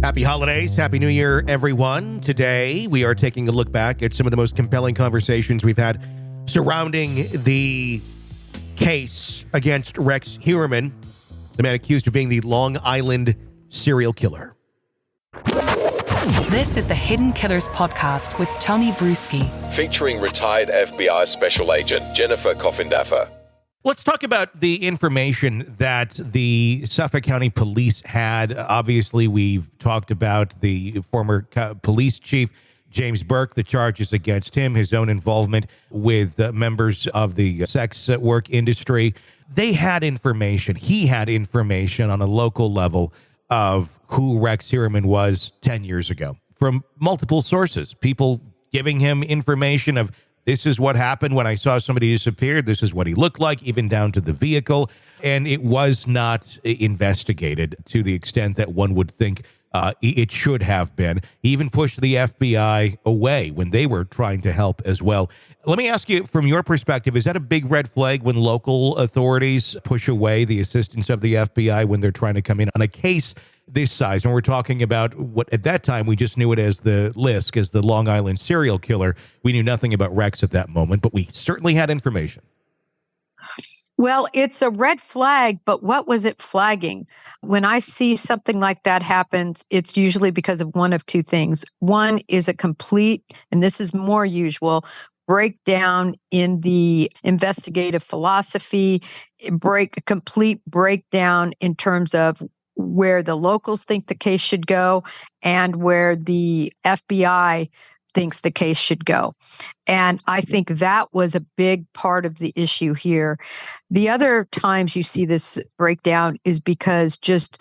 Happy holidays. Happy New Year, everyone. Today, we are taking a look back at some of the most compelling conversations we've had surrounding the case against Rex Heuermann, the man accused of being the Long Island serial killer. This is the Hidden Killers podcast with Tony Brueski, featuring retired FBI Special Agent Jennifer Coffindaffer. Let's talk about the information that the Suffolk County Police had. Obviously, we've talked about the former police chief, James Burke, the charges against him, his own involvement with members of the sex work industry. They had information. He had information on a local level of who Rex Heuermann was 10 years ago from multiple sources, people giving him information of this is what happened when I saw somebody disappear. This is what he looked like, even down to the vehicle. And it was not investigated to the extent that one would think it should have been. He even pushed the FBI away when they were trying to help as well. Let me ask you, from your perspective, is that a big red flag when local authorities push away the assistance of the FBI when they're trying to come in on a case this size? And we're talking about what at that time we just knew it as the Lisk, as the Long Island serial killer. We knew nothing about Rex at that moment, but we certainly had information. Well, it's a red flag, but what was it flagging? When I see something like that happens, it's usually because of one of two things. One is a complete, and this is more usual, breakdown in the investigative philosophy, complete breakdown in terms of where the locals think the case should go and where the FBI thinks the case should go. And I think that was a big part of the issue here. The other times you see this breakdown is because just,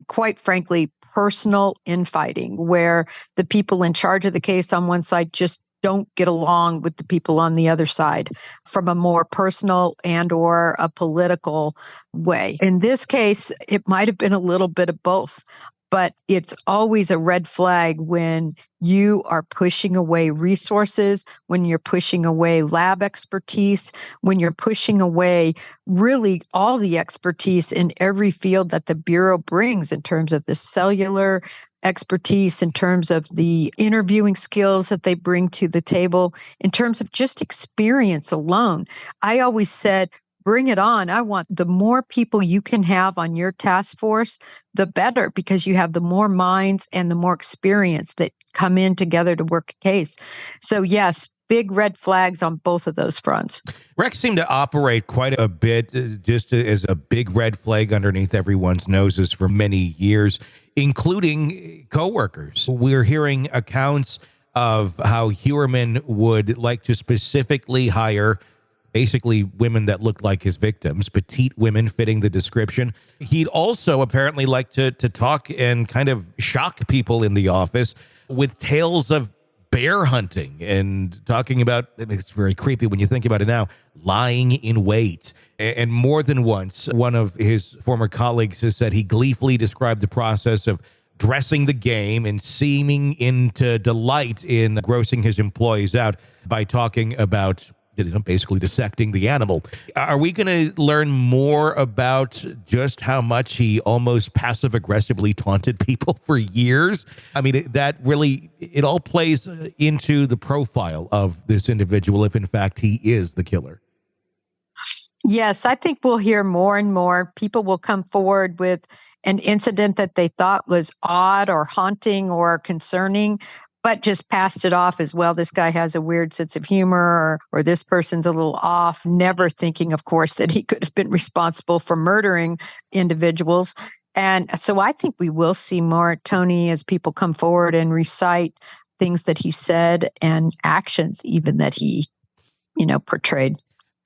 quite frankly, personal infighting, where the people in charge of the case on one side just don't get along with the people on the other side from a more personal and or a political way. In this case, it might have been a little bit of both, but it's always a red flag when you are pushing away resources, when you're pushing away lab expertise, when you're pushing away really all the expertise in every field that the Bureau brings in terms of the cellular expertise, in terms of the interviewing skills that they bring to the table, in terms of just experience alone. I always said, bring it on. I want the more people you can have on your task force, the better, because you have the more minds and the more experience that come in together to work a case. So yes, big red flags on both of those fronts. Rex seemed to operate quite a bit just as a big red flag underneath everyone's noses for many years, including coworkers. We're hearing accounts of how Heuermann would like to specifically hire basically women that looked like his victims, petite women fitting the description. He'd also apparently like to talk and kind of shock people in the office with tales of bear hunting and talking about, it's very creepy when you think about it now, lying in wait. And more than once, one of his former colleagues has said he gleefully described the process of dressing the game and seeming into delight in grossing his employees out by talking about basically dissecting the animal. Are we going to learn more about just how much he almost passive-aggressively taunted people for years? I mean, it all plays into the profile of this individual, if in fact he is the killer. Yes, I think we'll hear more and more. People will come forward with an incident that they thought was odd or haunting or concerning, but just passed it off as, well, this guy has a weird sense of humor, or this person's a little off, never thinking, of course, that he could have been responsible for murdering individuals. And so I think we will see more, Tony, as people come forward and recite things that he said and actions even that he, portrayed.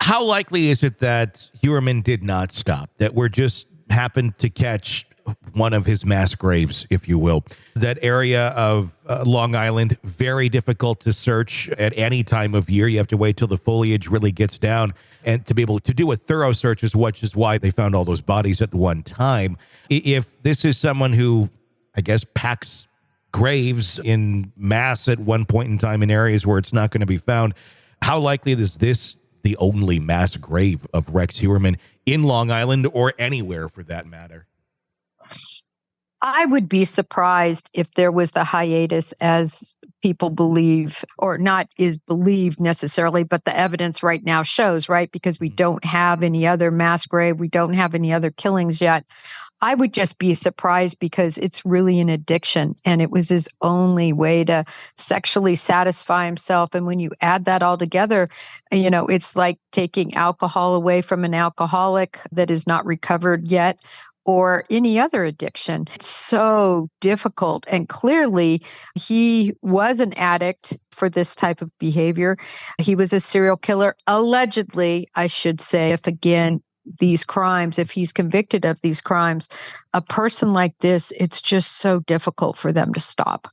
How likely is it that Heuermann did not stop, that we're just happened to catch one of his mass graves, if you will? That area of Long Island, very difficult to search at any time of year. You have to wait till the foliage really gets down and to be able to do a thorough search, which is why they found all those bodies at one time. If this is someone who, I guess, packs graves in mass at one point in time in areas where it's not going to be found, how likely is this the only mass grave of Rex Heuermann in Long Island or anywhere for that matter? I would be surprised if there was the hiatus as people believe, or not is believed necessarily, but the evidence right now shows, right? Because we don't have any other mass grave, we don't have any other killings yet. I would just be surprised because it's really an addiction and it was his only way to sexually satisfy himself. And when you add that all together, it's like taking alcohol away from an alcoholic that is not recovered yet, or any other addiction. It's so difficult. And clearly, he was an addict for this type of behavior. He was a serial killer, allegedly, I should say, if he's convicted of these crimes, a person like this, it's just so difficult for them to stop.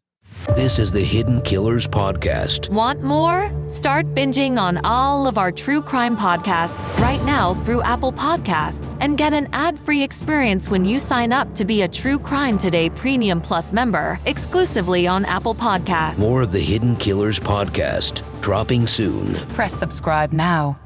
This is the Hidden Killers Podcast. Want more? Start binging on all of our true crime podcasts right now through Apple Podcasts and get an ad-free experience when you sign up to be a True Crime Today Premium Plus member exclusively on Apple Podcasts. More of the Hidden Killers Podcast dropping soon. Press subscribe now.